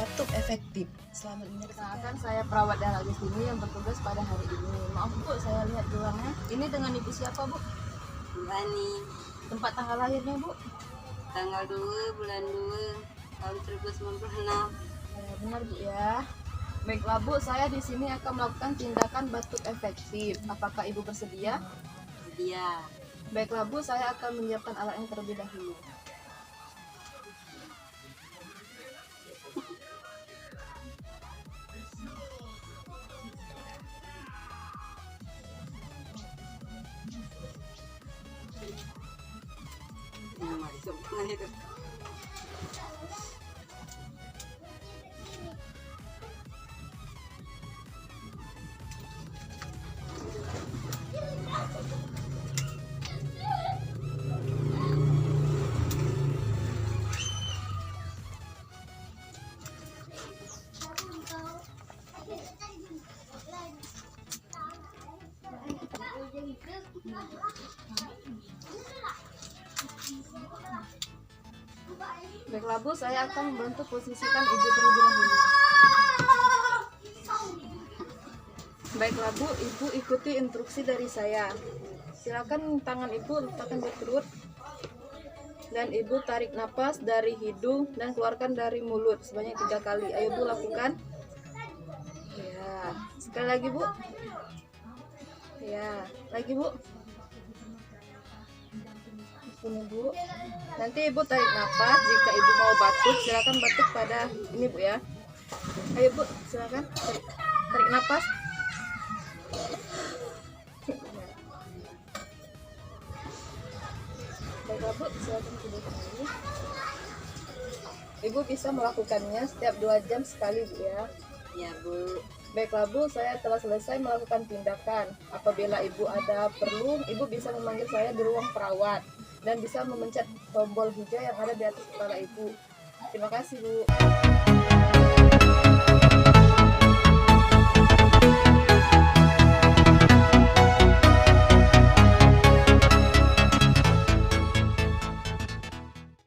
batuk efektif. Selamat Perkenalkan, saya perawat daerah di sini yang bertugas pada hari ini. Maaf Bu, saya lihat gelarnya. Ini dengan Ibu siapa Bu? Bani, Tempat tanggal lahirnya Bu? tanggal 2 bulan 2 tahun 1996. Benar Bu ya. Baiklah Bu, saya di sini akan melakukan tindakan batuk efektif. Apakah Ibu bersedia? Dia Baiklah Bu, saya akan menyiapkan alatnya terlebih dahulu. yang masuk itu. Baiklah Bu, saya akan membantu posisikan Ibu terlebih dahulu. Baiklah Bu, Ibu ikuti instruksi dari saya. Silakan tangan Ibu letakkan di perut. Dan Ibu tarik napas dari hidung dan keluarkan dari mulut sebanyak 3 kali. Ayo Bu, lakukan. Ya, sekali lagi Bu. Ya, lagi Bu. Ini Bu. Nanti Ibu tarik napas. Jika Ibu mau batuk, silakan batuk pada ini Bu ya. Ayo Bu, silakan tarik napas. Baiklah Bu, silakan tidur kembali. Ibu bisa melakukannya setiap 2 jam sekali Bu ya. Ya Bu, Baiklah Bu, saya telah selesai melakukan tindakan. Apabila Ibu ada perlu, Ibu bisa memanggil saya di ruang perawat dan bisa memencet tombol hijau yang ada di atas kepala Ibu. Terima kasih Bu.